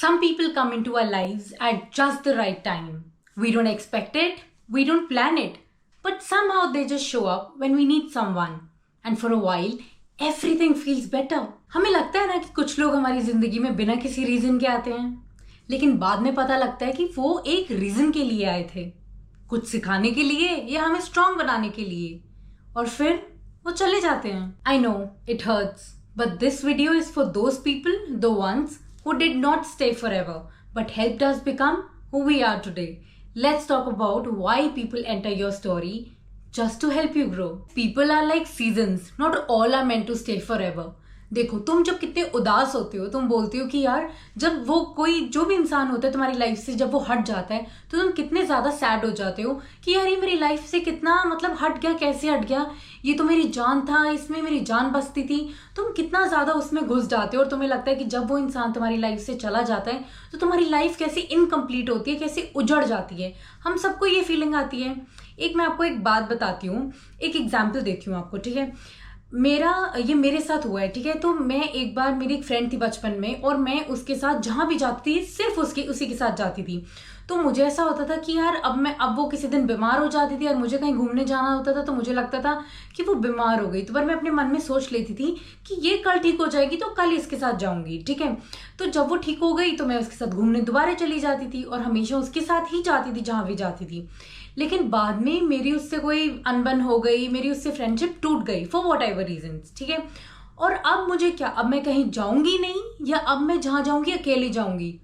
Some people come into our lives at just the right time. We don't expect it, we don't plan it, but somehow they just show up when we need someone. And for a while, everything feels better. हमें लगता है ना कि कुछ लोग हमारी जिंदगी में बिना किसी रीजन के आते हैं, लेकिन बाद में पता लगता है कि वो एक रीजन के लिए आए थे, कुछ सिखाने के लिए या हमें स्ट्रांग बनाने के लिए, और फिर वो चले जाते हैं. I know it hurts, but this video is for those people, the ones who did not stay forever but helped us become who we are today. Let's talk about why people enter your story just to help you grow. People are like seasons, not all are meant to stay forever. देखो, तुम जब कितने उदास होते हो, तुम बोलते हो कि यार जब वो कोई जो भी इंसान होता है तुम्हारी लाइफ से जब वो हट जाता है तो तुम कितने ज्यादा सैड हो जाते हो कि यार ये मेरी लाइफ से कितना मतलब हट गया, कैसे हट गया, ये तो मेरी जान था, इसमें मेरी जान बसती थी. तुम कितना ज्यादा उसमें घुस जाते हो और तुम्हें लगता है कि जब वो इंसान तुम्हारी लाइफ से चला जाता है तो तुम्हारी लाइफ कैसे इनकम्प्लीट होती है, कैसे उजड़ जाती है. हम सबको ये फीलिंग आती है. मैं आपको एक बात बताती हूँ, एक एग्जाम्पल देती हूँ आपको, ठीक है. ये मेरे साथ हुआ है, ठीक है. तो मैं एक बार, मेरी एक फ्रेंड थी बचपन में और मैं उसके साथ जहाँ भी जाती थी सिर्फ उसी के साथ जाती थी. तो मुझे ऐसा होता था कि यार अब वो किसी दिन बीमार हो जाती थी और मुझे कहीं घूमने जाना होता था तो मुझे लगता था कि वो बीमार हो गई, तो पर मैं अपने मन में सोच लेती थी कि ये कल ठीक हो जाएगी तो कल इसके साथ जाऊंगी, ठीक है. तो जब वो ठीक हो गई तो मैं उसके साथ घूमने दोबारा चली जाती थी और हमेशा उसके साथ ही जाती थी जहाँ भी जाती थी. लेकिन बाद में मेरी उससे कोई अनबन हो गई, मेरी उससे फ्रेंडशिप टूट गई फॉर वॉट एवर रीजन्स, ठीक है. और अब मुझे क्या, अब मैं कहीं जाऊंगी नहीं या अब मैं जहाँ जाऊंगी अकेले जाऊंगी.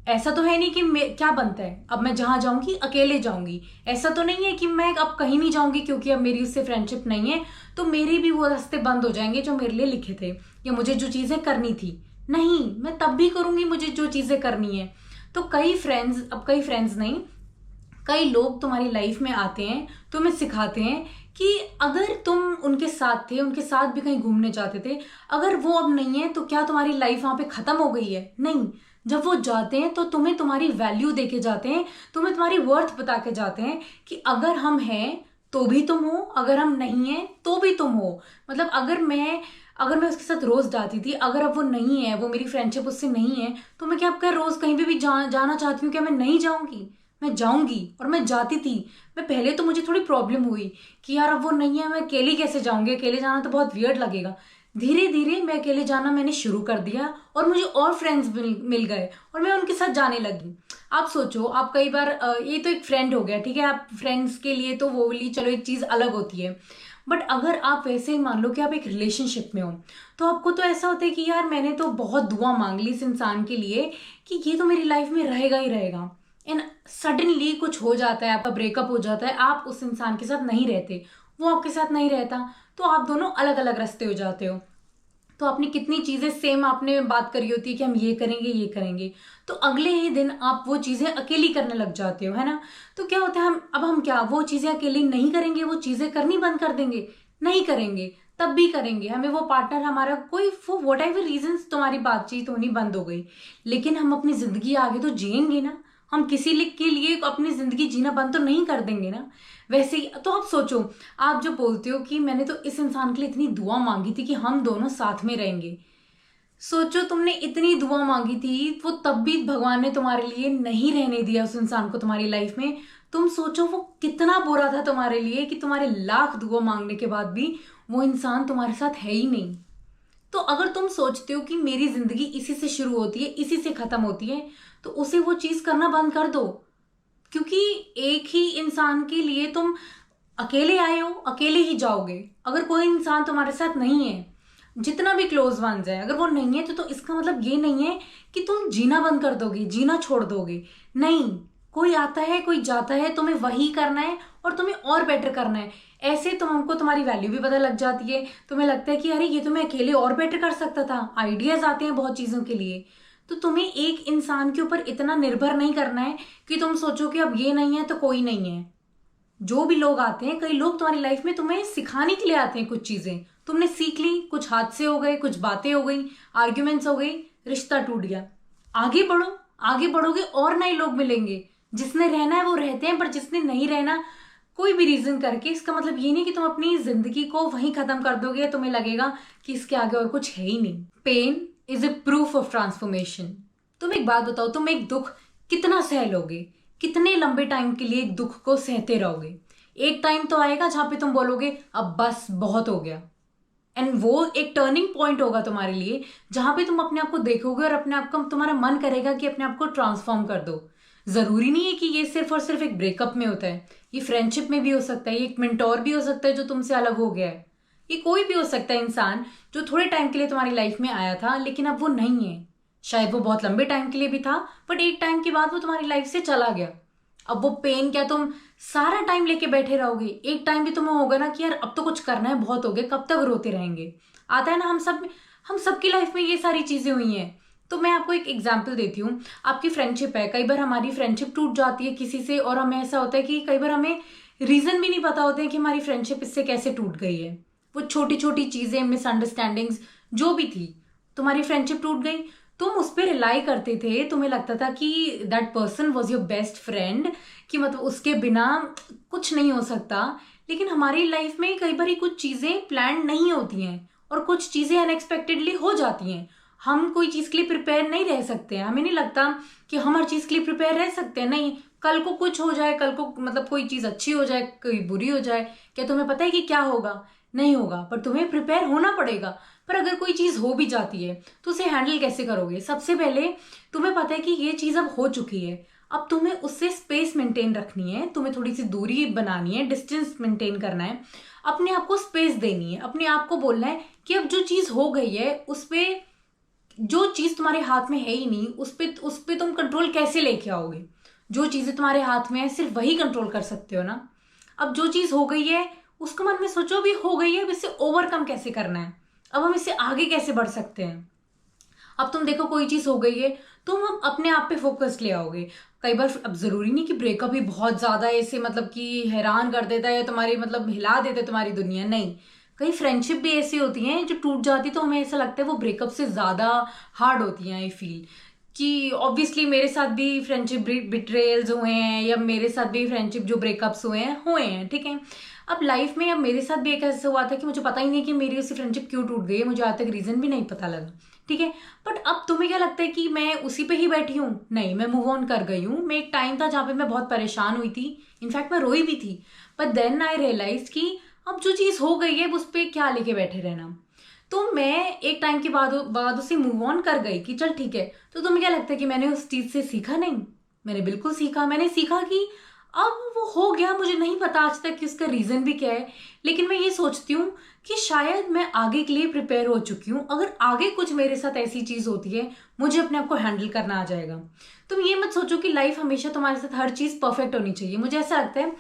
ऐसा तो है नहीं कि क्या बनता है, अब मैं जहाँ जाऊंगी अकेले जाऊंगी. ऐसा तो नहीं है कि मैं अब कहीं नहीं जाऊंगी क्योंकि अब मेरी उससे फ्रेंडशिप नहीं है तो मेरे भी वो रास्ते बंद हो जाएंगे जो मेरे लिए लिखे थे या मुझे जो चीजें करनी थी. नहीं, मैं तब भी करूंगी मुझे जो चीजें करनी है. तो कई फ्रेंड्स नहीं, कई लोग तुम्हारी लाइफ में आते हैं, तुम्हें सिखाते हैं कि अगर तुम उनके साथ थे, उनके साथ भी कहीं घूमने जाते थे, अगर वो अब नहीं है तो क्या तुम्हारी लाइफ वहां पे खत्म हो गई है? नहीं. जब वो जाते हैं तो तुम्हें तुम्हारी वैल्यू देके जाते हैं, तुम्हें तुम्हारी वर्थ बता के जाते हैं कि अगर हम हैं तो भी तुम हो, अगर हम नहीं हैं तो भी तुम हो. मतलब अगर मैं उसके साथ रोज जाती थी, अगर अब वो नहीं है, वो मेरी फ्रेंडशिप उससे नहीं है, तो मैं क्या अब रोज कहीं भी जाना चाहती हूँ? क्या मैं नहीं जाऊंगी? मैं जाऊंगी. और मैं जाती थी. मैं पहले तो मुझे थोड़ी प्रॉब्लम हुई कि यार अब वो नहीं है, मैं अकेली कैसे जाऊंगी, अकेले जाना तो बहुत वियर्ड लगेगा. धीरे धीरे मैं अकेले जाना मैंने शुरू कर दिया और मुझे और फ्रेंड्स मिल गए और मैं उनके साथ जाने लगी. आप सोचो, आप कई बार ये तो एक फ्रेंड हो गया, ठीक है. आप फ्रेंड्स के लिए तो वो वाली चलो एक चीज अलग होती है, बट अगर आप वैसे ही मान लो कि आप एक रिलेशनशिप में हो तो आपको तो ऐसा होता है कि यार मैंने तो बहुत दुआ मांग ली इस इंसान के लिए कि ये तो मेरी लाइफ में रहेगा ही रहेगा. एंड सडनली कुछ हो जाता है, आपका ब्रेकअप हो जाता है, आप उस इंसान के साथ नहीं रहते, वो आपके साथ नहीं रहता, तो आप दोनों अलग अलग रास्ते हो जाते हो. तो आपने कितनी चीजें सेम आपने बात करी होती है कि हम ये करेंगे, तो अगले ही दिन आप वो चीजें अकेली करने लग जाते हो, है ना. तो क्या होता है, हम क्या वो चीजें अकेली नहीं करेंगे, वो चीजें करनी बंद कर देंगे? नहीं करेंगे, तब भी करेंगे. हमें वो पार्टनर हमारा कोई वॉट एवर रीजन तुम्हारी बातचीत होनी बंद हो गई, लेकिन हम अपनी जिंदगी आगे तो जिएंगे ना. हम किसी के लिए अपनी जिंदगी जीना बंद तो नहीं कर देंगे ना. वैसे ही तो आप सोचो, आप जो बोलते हो कि मैंने तो इस इंसान के लिए इतनी दुआ मांगी थी कि हम दोनों साथ में रहेंगे. सोचो, तुमने इतनी दुआ मांगी थी, वो तब भी भगवान ने तुम्हारे लिए नहीं रहने दिया उस इंसान को तुम्हारी लाइफ में. तुम सोचो वो कितना बुरा था तुम्हारे लिए कि तुम्हारे लाख दुआ मांगने के बाद भी वो इंसान तुम्हारे साथ है ही नहीं. तो अगर तुम सोचते हो कि मेरी जिंदगी इसी से शुरू होती है, इसी से खत्म होती है, तो उसे वो चीज करना बंद कर दो. क्योंकि एक ही इंसान के लिए तुम अकेले आए हो, अकेले ही जाओगे. अगर कोई इंसान तुम्हारे साथ नहीं है, जितना भी क्लोज वंस है, अगर वो नहीं है तो इसका मतलब ये नहीं है कि तुम जीना बंद कर दोगे, जीना छोड़ दोगे. नहीं, कोई आता है, कोई जाता है, तुम्हें वही करना है और तुम्हें और बेटर करना है. ऐसे तुमको तुम्हारी वैल्यू भी पता लग जाती है, तुम्हें लगता है कि अरे ये तो मैं अकेले और बेटर कर सकता था. आइडियाज आते हैं बहुत चीजों के लिए. तो तुम्हें एक इंसान के ऊपर इतना निर्भर नहीं करना है कि तुम सोचो कि अब ये नहीं है तो कोई नहीं है. जो भी लोग आते हैं, कई लोग तुम्हारी लाइफ में तुम्हें सिखाने के लिए आते हैं. कुछ चीजें तुमने सीख ली, कुछ हादसे हो गए, कुछ बातें हो गई, आर्ग्यूमेंट्स हो गई, रिश्ता टूट गया. आगे बढ़ो, आगे बढ़ोगे और नए लोग मिलेंगे. जिसने रहना है वो रहते हैं, पर जिसने नहीं रहना कोई भी रीजन करके, इसका मतलब ये नहीं कि तुम अपनी जिंदगी को वहीं खत्म कर दोगे, तुम्हें लगेगा कि इसके आगे और कुछ है ही नहीं. Pain is a proof of transformation. तुम एक बात बताओ, तुम एक दुख कितना सह लोगे? कितने लंबे टाइम के लिए एक दुख को सहते रहोगे? एक टाइम तो आएगा जहां पे तुम बोलोगे अब बस बहुत हो गया। एंड वो एक टर्निंग पॉइंट होगा तुम्हारे लिए, जहां पे तुम अपने आप को देखोगे और अपने आप का तुम्हारा मन करेगा कि अपने आप को ट्रांसफॉर्म कर दो। जरूरी नहीं है कि ये सिर्फ और सिर्फ एक ब्रेकअप में होता है, ये फ्रेंडशिप में भी हो सकता है, ये एक मेंटोर भी हो सकता है जो तुमसे अलग हो गया है, ये कोई भी हो सकता है इंसान जो थोड़े टाइम के लिए तुम्हारी लाइफ में आया था लेकिन अब वो नहीं है। शायद वो बहुत लंबे टाइम के लिए भी था, बट एक टाइम के बाद वो तुम्हारी लाइफ से चला गया। अब वो पेन क्या तुम सारा टाइम लेके बैठे रहोगे? एक टाइम भी तुम्हें होगा ना कि यार अब तो कुछ करना है, बहुत हो गया, कब तक रोते रहेंगे? आता है ना, हम सबकी लाइफ में ये सारी चीजें हुई हैं। तो मैं आपको एक एग्जाम्पल देती हूँ। आपकी फ्रेंडशिप है, कई बार हमारी फ्रेंडशिप टूट जाती है किसी से, और हमें ऐसा होता है कि कई बार हमें रीजन भी नहीं पता होते हैं कि हमारी फ्रेंडशिप इससे कैसे टूट गई है। वो छोटी छोटी चीजें, मिसअंडरस्टैंडिंग्स जो भी थी, तुम्हारी फ्रेंडशिप टूट गई। तुम उस पर रिलाई करते थे, तुम्हें लगता था कि that person was your best friend, कि मतलब उसके बिना कुछ नहीं हो सकता। लेकिन हमारी लाइफ में कई बार कुछ चीजें प्लान नहीं होती हैं और कुछ चीजें अनएक्सपेक्टेडली हो जाती हैं। हम कोई चीज के लिए प्रिपेयर नहीं रह सकते हैं। हमें नहीं लगता कि हम हर चीज के लिए प्रिपेयर रह सकते हैं। नहीं, कल को कुछ हो जाए, कल को मतलब कोई चीज अच्छी हो जाए, कोई बुरी हो जाए, क्या तुम्हें पता है कि क्या होगा? नहीं होगा, पर तुम्हें प्रिपेयर होना पड़ेगा। पर अगर कोई चीज हो भी जाती है तो उसे हैंडल कैसे करोगे? सबसे पहले तुम्हें पता है कि ये चीज अब हो चुकी है, अब तुम्हें उससे स्पेस मेंटेन रखनी है, तुम्हें थोड़ी सी दूरी बनानी है, डिस्टेंस मेंटेन करना है, अपने आप को स्पेस देनी है, अपने आप को बोलना है कि अब जो चीज हो गई है उस पे, जो चीज तुम्हारे हाथ में है ही नहीं, उस पे तुम कंट्रोल कैसे लेके आओगे? जो चीजें तुम्हारे हाथ में है सिर्फ वही कंट्रोल कर सकते हो ना। अब जो चीज हो गई है उसको मन में सोचो, भी हो गई है, अब इससे ओवरकम कैसे करना है, अब हम इससे आगे कैसे बढ़ सकते हैं। अब तुम देखो कोई चीज हो गई है, तुम अब अपने आप पे फोकस ले आओगे। कई बार अब जरूरी नहीं कि ब्रेकअप ही बहुत ज्यादा ऐसे मतलब कि हैरान कर देता है, तुम्हारी मतलब हिला देता है तुम्हारी दुनिया, नहीं। कई फ्रेंडशिप भी ऐसी होती हैं जो टूट जाती, तो हमें ऐसा लगता है वो ब्रेकअप से ज्यादा हार्ड होती हैं। आई फील कि ऑब्वियसली मेरे साथ भी फ्रेंडशिप बिट्रेयल्स हुए हैं, या मेरे साथ भी फ्रेंडशिप जो ब्रेकअप्स हुए हैं, ठीक है। अब लाइफ में अब मेरे साथ भी एक ऐसा हुआ था कि मुझे पता ही नहीं कि मेरी उससे फ्रेंडशिप क्यों टूट गई है, मुझे आज तक रीजन भी नहीं पता लगा, ठीक है। बट अब तुम्हें क्या लगता है कि मैं उसी पे ही बैठी हूँ? नहीं, मैं मूव ऑन कर गई हूँ। मैं एक टाइम था जहाँ पे मैं बहुत परेशान हुई थी, इनफैक्ट मैं रोई भी थी, बट देन आई रियलाइज कि अब जो चीज हो गई है उस पर क्या लेके बैठे रहना। तो मैं एक टाइम के बाद उससे मूव ऑन कर गई कि चल ठीक है। तो तुम्हें क्या लगता है कि मैंने उस चीज से सीखा? नहीं, मैंने बिल्कुल सीखा। मैंने सीखा कि अब वो हो गया, मुझे नहीं पता आज तक कि उसका रीजन भी क्या है, लेकिन मैं ये सोचती हूँ कि शायद मैं आगे के लिए प्रिपेयर हो चुकी हूँ। अगर आगे कुछ मेरे साथ ऐसी चीज होती है, मुझे अपने आप को हैंडल करना आ जाएगा। तुम ये मत सोचो कि लाइफ हमेशा तुम्हारे साथ हर चीज परफेक्ट होनी चाहिए। मुझे ऐसा लगता है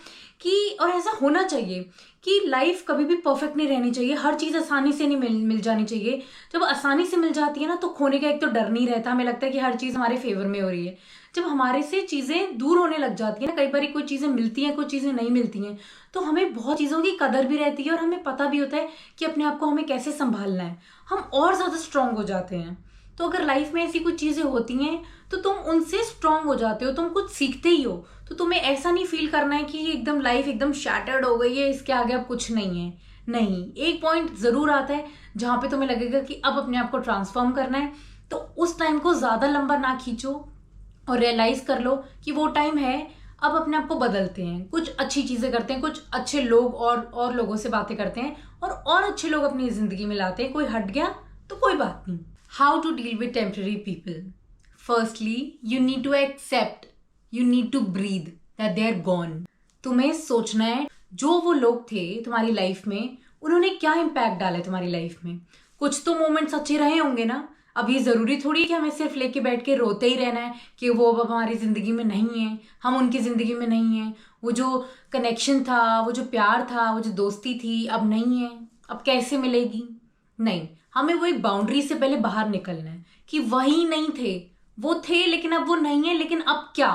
कि, और ऐसा होना चाहिए कि लाइफ कभी भी परफेक्ट नहीं रहनी चाहिए, हर चीज आसानी से नहीं मिल जानी चाहिए। जब आसानी से मिल जाती है ना, तो खोने का एक तो डर नहीं रहता, हमें लगता है कि हर चीज हमारे फेवर में हो रही है। जब हमारे से चीजें दूर होने लग जाती है ना, कई बार कोई चीजें मिलती हैं, कुछ चीजें नहीं मिलती हैं, तो हमें बहुत चीजों की कदर भी रहती है और हमें पता भी होता है कि अपने आप को हमें कैसे संभालना है। हम और ज्यादा स्ट्रांग हो जाते हैं। तो अगर लाइफ में ऐसी कुछ चीजें होती हैं तो तुम उनसे स्ट्रांग हो जाते हो, तुम कुछ सीखते ही हो। तो तुम्हें ऐसा नहीं फील करना है कि एकदम लाइफ एकदम शैटर्ड हो गई है, इसके आगे अब कुछ नहीं है। नहीं, एक पॉइंट जरूर आता है जहां पे तुम्हें लगेगा कि अब अपने आप को ट्रांसफॉर्म करना है। तो उस टाइम को ज्यादा लंबा ना खींचो और रियलाइज कर लो कि वो टाइम है, अब अपने आप को बदलते हैं, कुछ अच्छी चीजें करते हैं, कुछ अच्छे लोग और लोगों से बातें करते हैं, और अच्छे लोग अपनी जिंदगी में लाते हैं। कोई हट गया तो कोई बात नहीं। How to deal with temporary people? Firstly you need to accept, you need to breathe that they are gone. तुम्हें सोचना है जो वो लोग थे तुम्हारी लाइफ में, उन्होंने क्या इम्पैक्ट डाला है तुम्हारी लाइफ में। कुछ तो मोमेंट्स अच्छे रहे होंगे ना। अब ये जरूरी थोड़ी है कि हमें सिर्फ लेके बैठ के रोते ही रहना है कि वो अब हमारी जिंदगी में नहीं है, हम उनकी जिंदगी में नहीं है। वो जो कनेक्शन था, वो जो प्यार था, वो जो दोस्ती थी, अब नहीं है, अब कैसे मिलेगी? नहीं, हमें वो एक बाउंड्री से पहले बाहर निकलना है कि वही नहीं थे, वो थे लेकिन अब वो नहीं है, लेकिन अब क्या?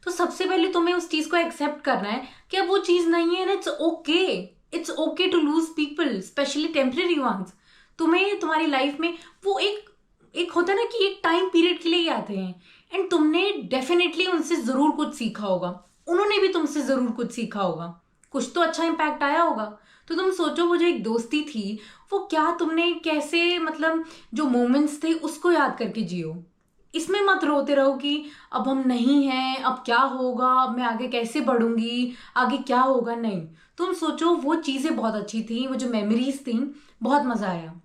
तो सबसे पहले तुम्हें उस चीज को एक्सेप्ट करना है कि अब वो चीज नहीं है, it's okay. It's okay to lose people, specially temporary ones. तुम्हें तुम्हारी लाइफ में वो एक होता है ना कि एक टाइम पीरियड के लिए ही आते हैं, एंड तुमने डेफिनेटली उनसे जरूर कुछ सीखा होगा, उन्होंने भी तुमसे जरूर कुछ सीखा होगा, कुछ तो अच्छा इम्पैक्ट आया होगा। तो तुम सोचो वो जो एक दोस्ती थी, वो क्या तुमने कैसे मतलब जो मोमेंट्स थे उसको याद करके जियो। इसमें मत रोते रहो कि अब हम नहीं हैं, अब क्या होगा, अब मैं आगे कैसे बढ़ूंगी, आगे क्या होगा। नहीं, तुम सोचो वो चीज़ें बहुत अच्छी थी, वो जो मेमोरीज थी, बहुत मज़ा आया।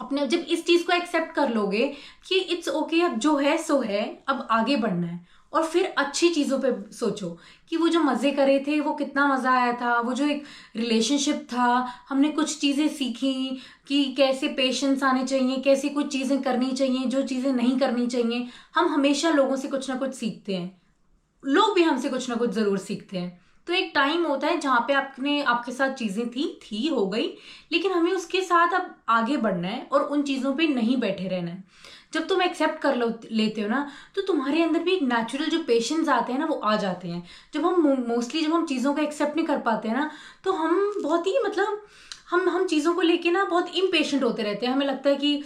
अपने जब इस चीज़ को एक्सेप्ट कर लोगे कि इट्स ओके, अब जो है सो है, अब आगे बढ़ना है, और फिर अच्छी चीज़ों पे सोचो कि वो जो मज़े करे थे वो कितना मज़ा आया था, वो जो एक रिलेशनशिप था, हमने कुछ चीज़ें सीखी कि कैसे पेशेंस आने चाहिए, कैसे कुछ चीज़ें करनी चाहिए, जो चीज़ें नहीं करनी चाहिए। हम हमेशा लोगों से कुछ ना कुछ सीखते हैं, लोग भी हमसे कुछ ना कुछ ज़रूर सीखते हैं। तो एक टाइम होता है जहाँ पे आपके साथ चीज़ें थी हो गई, लेकिन हमें उसके साथ अब आगे बढ़ना है और उन चीज़ों पे नहीं बैठे रहना है। जब तुम एक्सेप्ट कर लेते हो ना, तो तुम्हारे अंदर भी एक नेचुरल जो पेशेंस आते हैं ना, वो आ जाते हैं। जब हम चीज़ों को एक्सेप्ट नहीं कर पाते हैं ना, तो हम बहुत ही मतलब हम चीज़ों को लेके ना बहुत इम्पेशेंट होते रहते हैं। हमें लगता है कि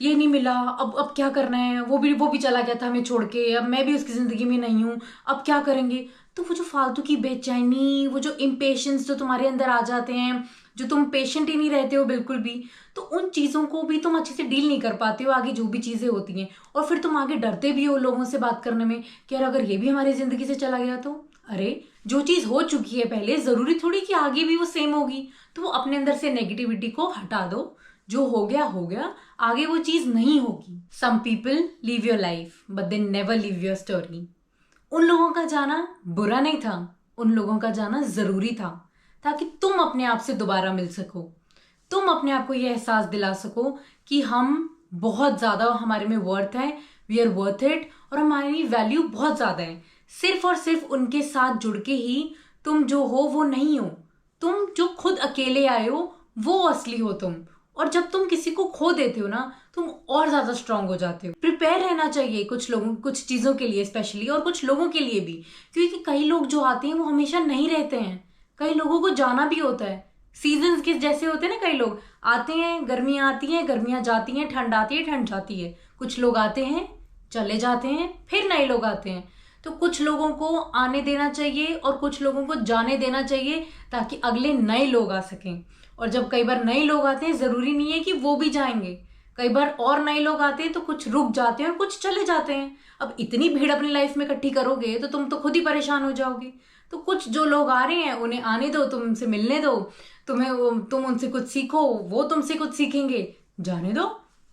ये नहीं मिला, अब क्या करना है, वो भी चला गया था हमें छोड़ के, अब मैं भी उसकी ज़िंदगी में नहीं हूँ, अब क्या करेंगे। तो वो जो फालतू की बेचैनी, वो जो इम्पेशेंस जो तुम्हारे अंदर आ जाते हैं, जो तुम पेशेंट ही नहीं रहते हो बिल्कुल भी, तो उन चीज़ों को भी तुम अच्छे से डील नहीं कर पाते हो आगे जो भी चीज़ें होती हैं। और फिर तुम आगे डरते भी हो लोगों से बात करने में कि यार अगर ये भी हमारी ज़िंदगी से चला गया तो। अरे जो चीज़ हो चुकी है पहले, ज़रूरी थोड़ी कि आगे भी वो सेम होगी। तो वो अपने अंदर से नेगेटिविटी को हटा दो, जो हो गया, आगे वो चीज़ नहीं होगी। Some people leave your life but they never leave your story. उन लोगों का जाना बुरा नहीं था, उन लोगों का जाना ज़रूरी था, ताकि तुम अपने आप से दोबारा मिल सको, तुम अपने आप को ये एहसास दिला सको कि हम बहुत ज़्यादा हमारे में वर्थ है, वी आर वर्थ इट, और हमारी वैल्यू बहुत ज़्यादा है। सिर्फ और सिर्फ उनके साथ जुड़ के ही तुम जो हो वो नहीं हो, तुम जो खुद अकेले आए हो वो असली हो तुम। और जब तुम किसी को खो देते हो ना, तुम और ज्यादा स्ट्रांग हो जाते हो। प्रिपेयर रहना चाहिए कुछ चीजों के लिए स्पेशली, और कुछ लोगों के लिए भी, क्योंकि कई लोग जो आते हैं वो हमेशा नहीं रहते हैं। कई लोगों को जाना भी होता है, सीजन के जैसे होते हैं ना। कई लोग आते हैं, गर्मियां आती हैं, गर्मियां जाती हैं, ठंड आती है, ठंड जाती है। कुछ लोग आते हैं, चले जाते हैं, फिर नए लोग आते हैं। तो कुछ लोगों को आने देना चाहिए और कुछ लोगों को जाने देना चाहिए, ताकि अगले नए लोग आ सकें। और जब कई बार नए लोग आते हैं, जरूरी नहीं है कि वो भी जाएंगे। कई बार और नए लोग आते हैं तो कुछ रुक जाते हैं और कुछ चले जाते हैं। अब इतनी भीड़ अपनी लाइफ में इकट्ठी करोगे तो तुम तो खुद ही परेशान हो जाओगे। तो कुछ जो लोग आ रहे हैं उन्हें आने दो, तुमसे मिलने दो, तुम उनसे कुछ सीखो, वो तुमसे कुछ सीखेंगे। जाने दो,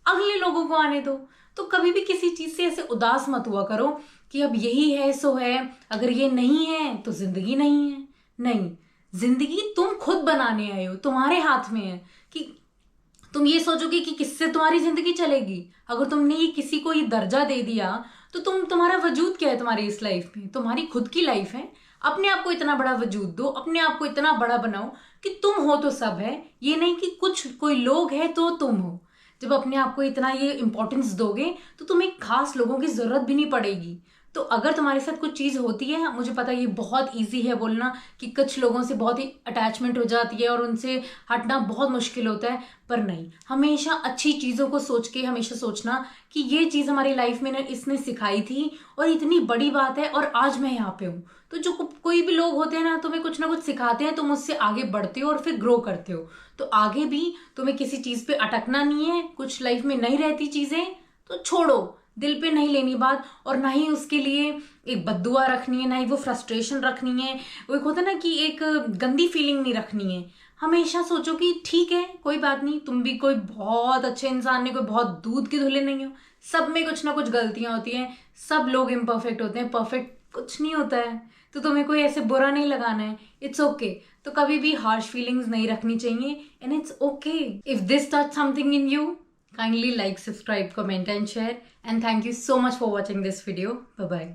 अगले लोगों को आने दो। तो कभी भी किसी चीज से ऐसे उदास मत हुआ करो कि अब यही है सो है, अगर ये नहीं है तो जिंदगी नहीं है। नहीं, जिंदगी तुम खुद बनाने आए हो, तुम्हारे हाथ में है कि तुम ये सोचोगे कि किससे तुम्हारी जिंदगी चलेगी। अगर तुमने ये किसी को ये दर्जा दे दिया तो तुम्हारा वजूद क्या है तुम्हारी इस लाइफ में? तुम्हारी खुद की लाइफ है। अपने आप को इतना बड़ा वजूद दो, अपने आप को इतना बड़ा बनाओ कि तुम हो तो सब है, ये नहीं कि कोई लोग है तो तुम हो। जब अपने आप को इतना ये इंपॉर्टेंस दोगे तो तुम्हें खास लोगों की जरूरत भी नहीं पड़ेगी। तो अगर तुम्हारे साथ कुछ चीज़ होती है, मुझे पता है ये बहुत इजी है बोलना कि कुछ लोगों से बहुत ही अटैचमेंट हो जाती है और उनसे हटना बहुत मुश्किल होता है, पर नहीं, हमेशा अच्छी चीज़ों को सोच के हमेशा सोचना कि ये चीज़ हमारी लाइफ में इसने सिखाई थी और इतनी बड़ी बात है और आज मैं यहाँ पे हूँ। तो जो कोई भी लोग होते हैं ना, तुम्हें कुछ ना कुछ सिखाते हैं, तुम उससे आगे बढ़ते हो और फिर ग्रो करते हो। तो आगे भी तुम्हें किसी चीज़ पे अटकना नहीं है। कुछ लाइफ में नहीं रहती चीज़ें तो छोड़ो, दिल पे नहीं लेनी बात, और ना ही उसके लिए एक बद्दुआ रखनी है, ना ही वो फ्रस्ट्रेशन रखनी है। वो एक होता है ना कि एक गंदी फीलिंग नहीं रखनी है। हमेशा सोचो कि ठीक है, कोई बात नहीं, तुम भी कोई बहुत अच्छे इंसान नहीं, कोई बहुत दूध के धुले नहीं हो। सब में कुछ ना कुछ गलतियां होती हैं, सब लोग इम्परफेक्ट होते हैं, परफेक्ट कुछ नहीं होता है। तो तुम्हें कोई ऐसे बुरा नहीं लगाना है, इट्स ओके। तो कभी भी हार्श फीलिंग्स नहीं रखनी चाहिए, and it's okay. If this touch something in you, kindly like, subscribe, comment and share, and thank you so much for watching this video. Bye bye.